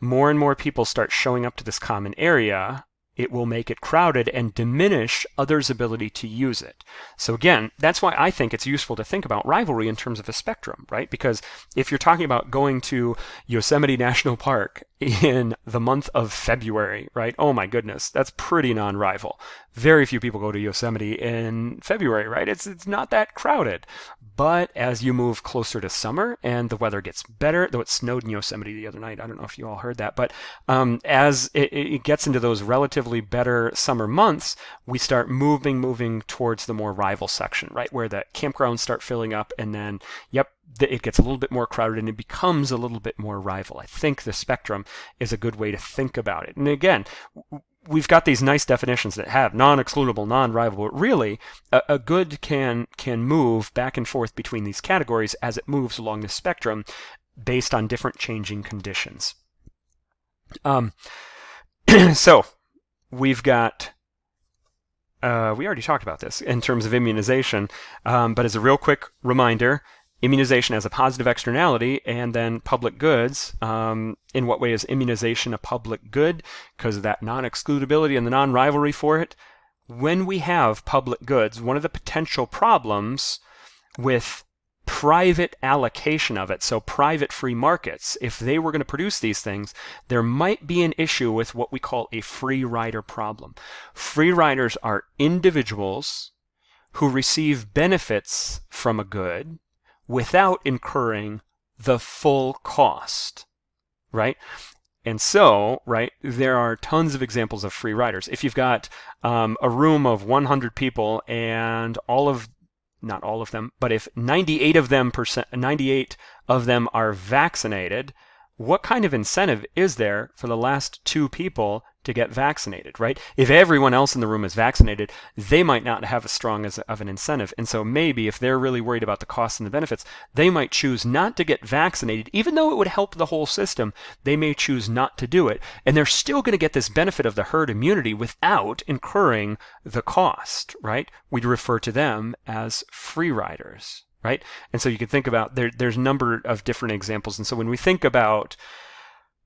more and more people start showing up to this common area, it will make it crowded and diminish others' ability to use it. So again, that's why I think it's useful to think about rivalry in terms of a spectrum, right? Because if you're talking about going to Yosemite National Park in the month of February, right? Oh my goodness, that's pretty non-rival. Very few people go to Yosemite in February, right? It's not that crowded. But as you move closer to summer and the weather gets better, though it snowed in Yosemite the other night, I don't know if you all heard that, but as it gets into those relatively better summer months, we start moving towards the more rival section, right? Where the campgrounds start filling up, and then, yep, it gets a little bit more crowded and it becomes a little bit more rival. I think the spectrum is a good way to think about it. And again, we've got these nice definitions that have non-excludable, non-rival, but really a good can move back and forth between these categories as it moves along the spectrum based on different changing conditions. So we've got, we already talked about this in terms of immunization, but as a real quick reminder, immunization as a positive externality, and then public goods. In what way is immunization a public good? Because of that non-excludability and the non-rivalry for it. When we have public goods, one of the potential problems with private allocation of it, so private free markets, if they were going to produce these things, there might be an issue with what we call a free rider problem. Free riders are individuals who receive benefits from a good without incurring the full cost, right? And so, right, there are tons of examples of free riders. If you've got a room of 100 people and not all of them, but if 98 of them are vaccinated, what kind of incentive is there for the last 2 people to get vaccinated, right? If everyone else in the room is vaccinated, they might not have as strong of an incentive. And so maybe if they're really worried about the costs and the benefits, they might choose not to get vaccinated, even though it would help the whole system. They may choose not to do it. And they're still going to get this benefit of the herd immunity without incurring the cost, right? We'd refer to them as free riders, right? And so you can think about, there's a number of different examples. And so when we think about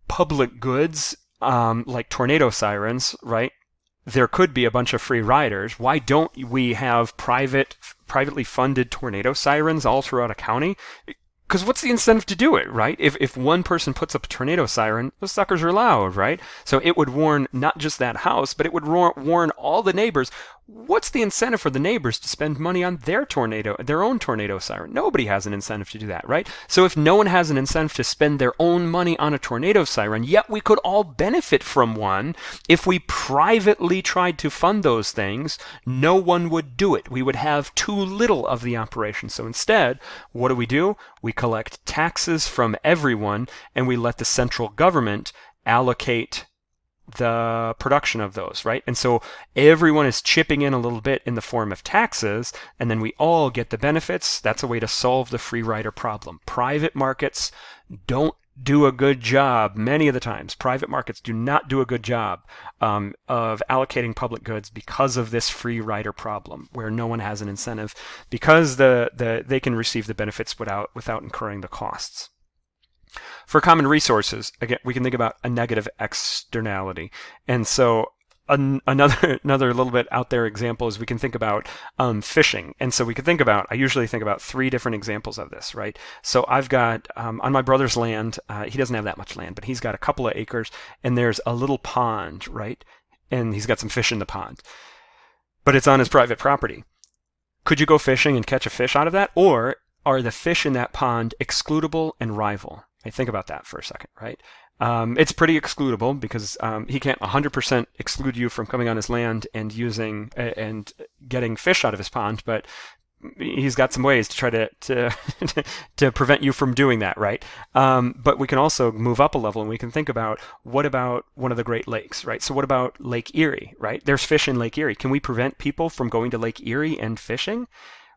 public goods, like tornado sirens, right? there could be a bunch of free riders. Why don't we have privately funded tornado sirens all throughout a county? Because what's the incentive to do it, right? If one person puts up a tornado siren, those suckers are loud, right? So it would warn not just that house, but it would warn all the neighbors. What's the incentive for the neighbors to spend money on their own tornado siren? Nobody has an incentive to do that, right? So if no one has an incentive to spend their own money on a tornado siren, yet we could all benefit from one, if we privately tried to fund those things, no one would do it. We would have too little of the operation. So instead, what do? We collect taxes from everyone, and we let the central government allocate the production of those, right? And so everyone is chipping in a little bit in the form of taxes, and then we all get the benefits. That's a way to solve the free rider problem. Private markets don't do a good job. Many of the times, private markets do not do a good job of allocating public goods because of this free rider problem, where no one has an incentive, because they can receive the benefits without incurring the costs. For common resources, again, we can think about a negative externality. And so another little bit out there example is we can think about fishing. And so we could I usually think about 3 different examples of this, right? So I've got, on my brother's land, he doesn't have that much land, but he's got a couple of acres, and there's a little pond, right? And he's got some fish in the pond, but it's on his private property. Could you go fishing and catch a fish out of that? Or are the fish in that pond excludable and rival? Right, think about that for a second, right? It's pretty excludable because he can't 100% exclude you from coming on his land and using and getting fish out of his pond, but he's got some ways to try to to prevent you from doing that, right? But we can also move up a level, and we can think about, what about one of the Great Lakes, right? So what about Lake Erie, right? There's fish in Lake Erie. Can we prevent people from going to Lake Erie and fishing?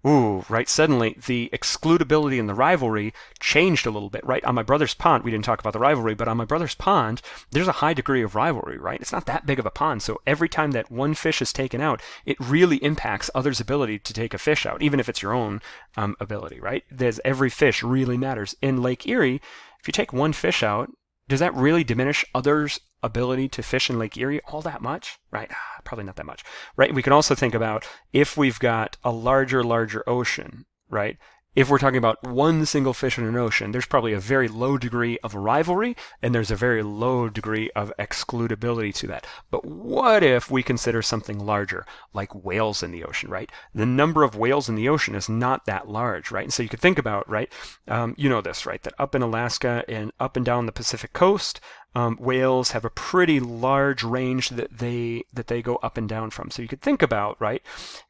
Ooh, right, suddenly the excludability and the rivalry changed a little bit, right? On my brother's pond, we didn't talk about the rivalry, but on my brother's pond, there's a high degree of rivalry, right? It's not that big of a pond, so every time that one fish is taken out, it really impacts others' ability to take a fish out, even if it's your own ability, right? Every fish really matters. In Lake Erie, if you take one fish out, does that really diminish others' ability to fish in Lake Erie all that much? Right? Probably not that much. Right? We can also think about, if we've got a larger ocean, right? If we're talking about one single fish in an ocean, there's probably a very low degree of rivalry, and there's a very low degree of excludability to that. But what if we consider something larger, like whales in the ocean, right? The number of whales in the ocean is not that large, right? And so you could think about, right, you know this, right, that up in Alaska and up and down the Pacific coast, whales have a pretty large range that they go up and down from. So you could think about, right,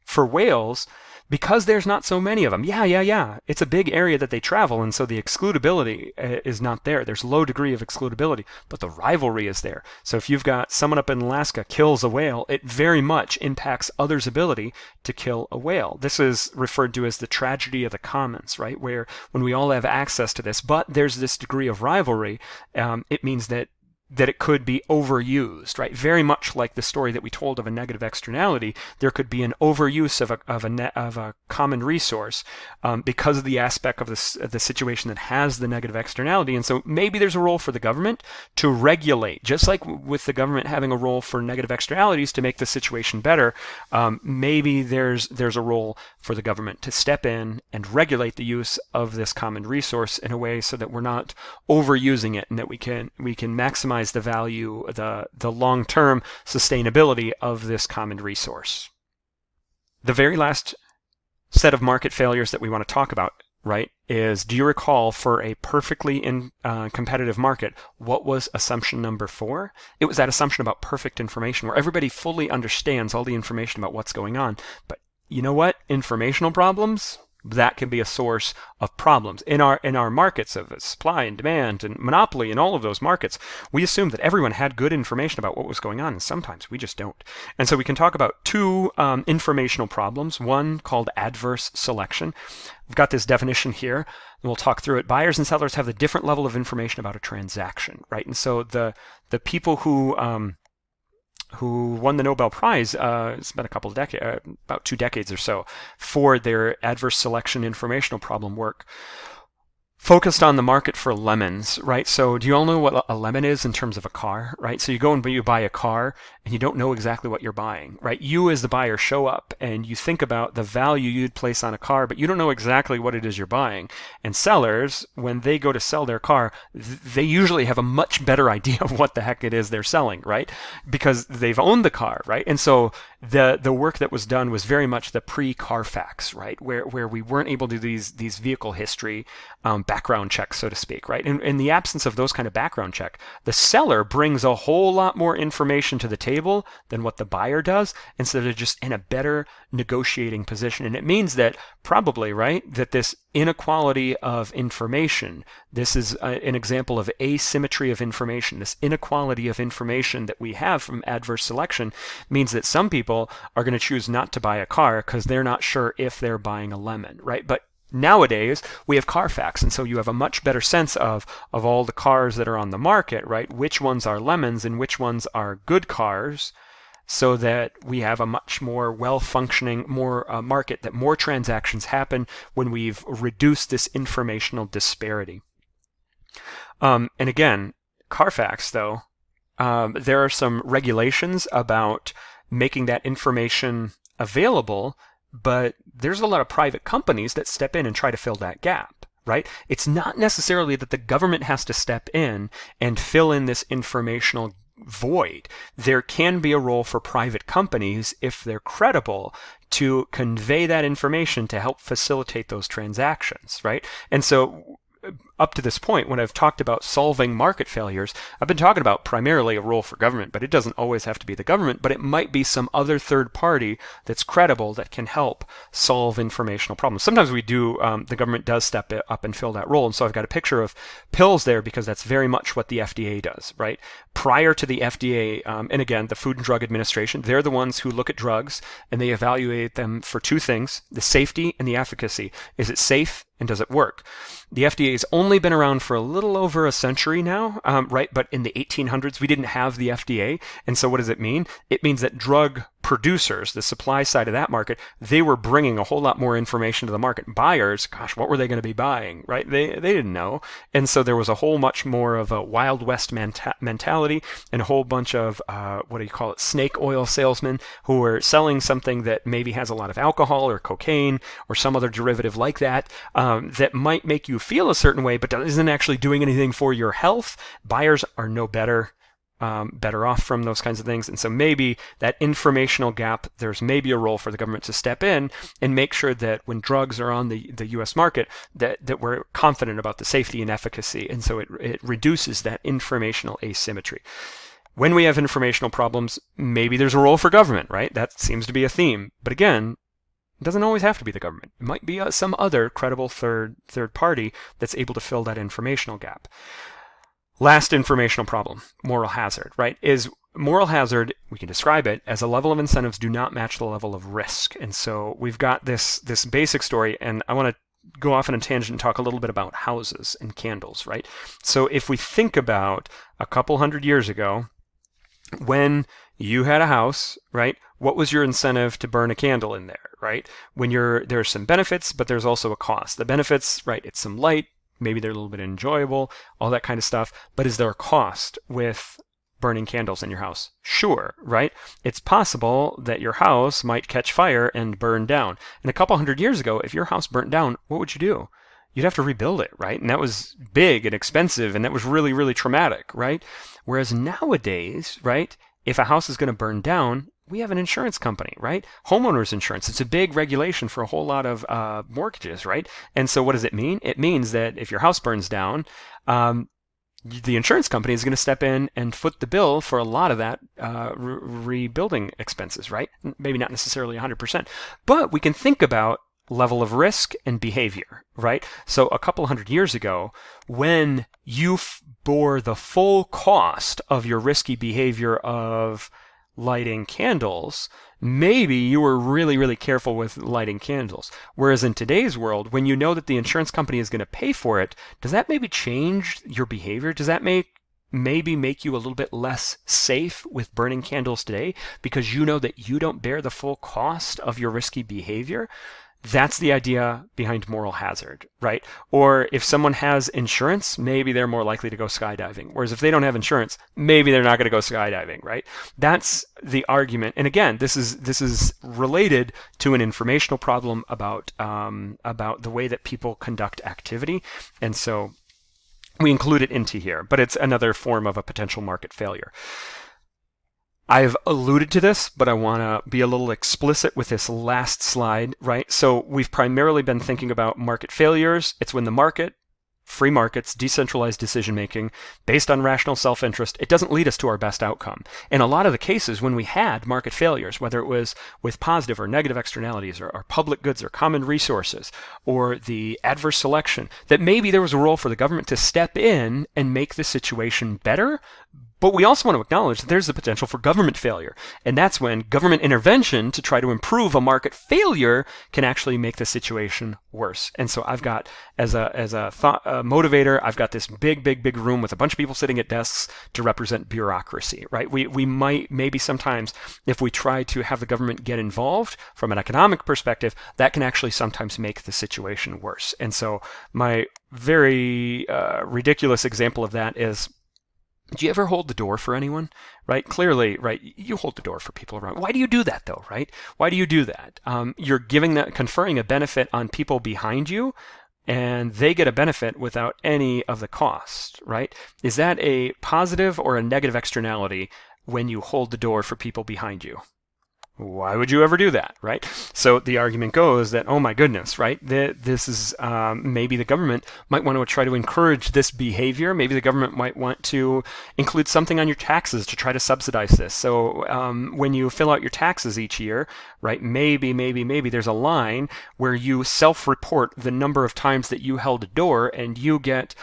for whales, because there's not so many of them. Yeah. It's a big area that they travel, and so the excludability is not there. There's a low degree of excludability, but the rivalry is there. So if you've got someone up in Alaska kills a whale, it very much impacts others' ability to kill a whale. This is referred to as the tragedy of the commons, right? Where when we all have access to this, but there's this degree of rivalry, it means that it could be overused, right? Very much like the story that we told of a negative externality, there could be an overuse of a common resource because of the aspect of the situation that has the negative externality. And so maybe there's a role for the government to regulate, just like with the government having a role for negative externalities to make the situation better. Maybe there's a role for the government to step in and regulate the use of this common resource in a way so that we're not overusing it, and that we can maximize the value, the long-term sustainability of this common resource. The very last set of market failures that we want to talk about, right, is, do you recall, for a perfectly competitive market, what was assumption number 4? It was that assumption about perfect information, where everybody fully understands all the information about what's going on. But you know what? Informational problems, that can be a source of problems. In our markets of supply and demand and monopoly and all of those markets, we assume that everyone had good information about what was going on, and sometimes we just don't. And so we can talk about 2 informational problems, one called adverse selection. We've got this definition here, and we'll talk through it. Buyers and sellers have a different level of information about a transaction, right? And so the people who won the Nobel Prize, it's been about 2 decades or so, for their adverse selection informational problem work, focused on the market for lemons, right? So do you all know what a lemon is in terms of a car, right? So you go and you buy a car and you don't know exactly what you're buying, right? You as the buyer show up and you think about the value you'd place on a car, but you don't know exactly what it is you're buying. And sellers, when they go to sell their car, they usually have a much better idea of what the heck it is they're selling, right? Because they've owned the car, right? And so the work that was done was very much the pre-Carfax, right? Where we weren't able to do these vehicle history background checks, so to speak, right? In the absence of those kind of background check, the seller brings a whole lot more information to the table than what the buyer does, and so they're just in a better negotiating position. And it means that probably, right, that this inequality of information, this is an example of asymmetry of information. This inequality of information that we have from adverse selection means that some people are going to choose not to buy a car because they're not sure if they're buying a lemon, right? But nowadays, we have Carfax, and so you have a much better sense of all the cars that are on the market, right? Which ones are lemons and which ones are good cars, so that we have a much more well-functioning, more market, that more transactions happen when we've reduced this informational disparity. And again, Carfax, though, there are some regulations about making that information available, but there's a lot of private companies that step in and try to fill that gap, right? It's not necessarily that the government has to step in and fill in this informational void. There can be a role for private companies, if they're credible, to convey that information to help facilitate those transactions, right? And so up to this point, when I've talked about solving market failures, I've been talking about primarily a role for government, but it doesn't always have to be the government, but it might be some other third party that's credible that can help solve informational problems. Sometimes we do, the government does step up and fill that role, and so I've got a picture of pills there because that's very much what the FDA does, right? Prior to the FDA, and again, the Food and Drug Administration, they're the ones who look at drugs and they evaluate them for two things, the safety and the efficacy. Is it safe and does it work? The FDA has only been around for a little over a century now, right? But in the 1800s, we didn't have the FDA. And so what does it mean? It means that drug producers, the supply side of that market, they were bringing a whole lot more information to the market. Buyers, gosh, what were they going to be buying, right? They didn't know. And so there was a whole much more of a Wild West mentality and a whole bunch of, snake oil salesmen who were selling something that maybe has a lot of alcohol or cocaine or some other derivative like that, that might make you feel a certain way, but isn't actually doing anything for your health. Buyers are no better off from those kinds of things. And so maybe that informational gap, there's maybe a role for the government to step in and make sure that when drugs are on the US market, that we're confident about the safety and efficacy. And so it reduces that informational asymmetry. When we have informational problems, maybe there's a role for government, right? That seems to be a theme. But again, it doesn't always have to be the government. It might be some other credible third party that's able to fill that informational gap. Last informational problem, moral hazard, right? Is moral hazard, we can describe it as a level of incentives do not match the level of risk. And so we've got this basic story, and I want to go off on a tangent and talk a little bit about houses and candles, right? So if we think about a couple hundred years ago, when you had a house, right, what was your incentive to burn a candle in there, right? There's some benefits, but there's also a cost. The benefits, right, it's some light, maybe they're a little bit enjoyable, all that kind of stuff. But is there a cost with burning candles in your house? Sure, right? It's possible that your house might catch fire and burn down. And a couple hundred years ago, if your house burnt down, what would you do? You'd have to rebuild it, right? And that was big and expensive, and that was really, really traumatic, right? Whereas nowadays, right, if a house is going to burn down, we have an insurance company, right? Homeowners insurance. It's a big regulation for a whole lot of mortgages, right? And so what does it mean? It means that if your house burns down, the insurance company is going to step in and foot the bill for a lot of that rebuilding expenses, right? Maybe not necessarily 100%, but we can think about level of risk and behavior, right? So a couple hundred years ago, when you bore the full cost of your risky behavior of lighting candles, maybe you were really, really careful with lighting candles. Whereas in today's world, when you know that the insurance company is going to pay for it, does that maybe change your behavior? Does that maybe make you a little bit less safe with burning candles today because you know that you don't bear the full cost of your risky behavior? That's the idea behind moral hazard, right? Or if someone has insurance, maybe they're more likely to go skydiving. Whereas if they don't have insurance, maybe they're not going to go skydiving, right? That's the argument. And again, this is related to an informational problem about the way that people conduct activity, and so we include it into here. But it's another form of a potential market failure. I've alluded to this, but I want to be a little explicit with this last slide, right? So we've primarily been thinking about market failures. It's when the market, free markets, decentralized decision-making, based on rational self-interest, it doesn't lead us to our best outcome. In a lot of the cases, when we had market failures, whether it was with positive or negative externalities, or public goods or common resources, or the adverse selection, that maybe there was a role for the government to step in and make the situation better. But we also want to acknowledge that there's the potential for government failure. And that's when government intervention to try to improve a market failure can actually make the situation worse. And so I've got, as a thought motivator, I've got this big room with a bunch of people sitting at desks to represent bureaucracy, right? We might, maybe sometimes, if we try to have the government get involved from an economic perspective, that can actually sometimes make the situation worse. And so my very ridiculous example of that is, do you ever hold the door for anyone, right? Clearly, right, you hold the door for people around. Why do you do that, though, right? Why do you do that? You're conferring a benefit on people behind you, and they get a benefit without any of the cost, right? Is that a positive or a negative externality when you hold the door for people behind you? Why would you ever do that, right? So the argument goes that, oh my goodness, right? This is maybe the government might want to try to encourage this behavior. Maybe the government might want to include something on your taxes to try to subsidize this. So when you fill out your taxes each year, right? Maybe there's a line where you self-report the number of times that you held a door, and you get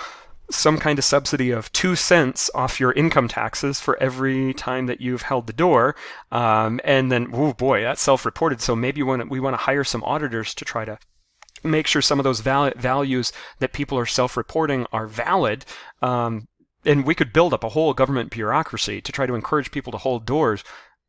some kind of subsidy of 2 cents off your income taxes for every time that you've held the door. And then, oh boy, that's self-reported. So maybe we want to hire some auditors to try to make sure some of those values that people are self-reporting are valid. And we could build up a whole government bureaucracy to try to encourage people to hold doors.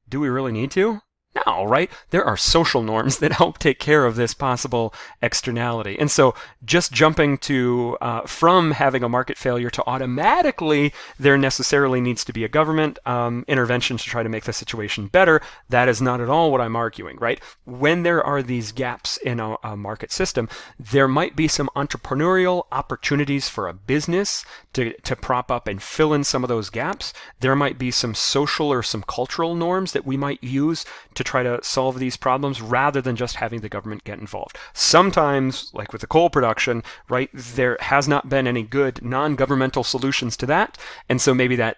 Do we really need to? No, right? There are social norms that help take care of this possible externality. And so just jumping to from having a market failure to automatically there necessarily needs to be a government intervention to try to make the situation better, that is not at all what I'm arguing, right? When there are these gaps in a market system, there might be some entrepreneurial opportunities for a business to prop up and fill in some of those gaps. There might be some social or some cultural norms that we might use to try to solve these problems rather than just having the government get involved. Sometimes, like with the coal production, right, there has not been any good non-governmental solutions to that, and so maybe that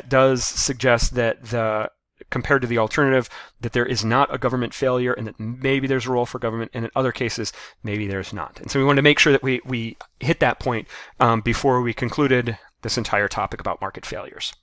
does suggest that compared to the alternative, that there is not a government failure and that maybe there's a role for government, and in other cases, maybe there's not. And so we wanted to make sure that we hit that point before we concluded this entire topic about market failures.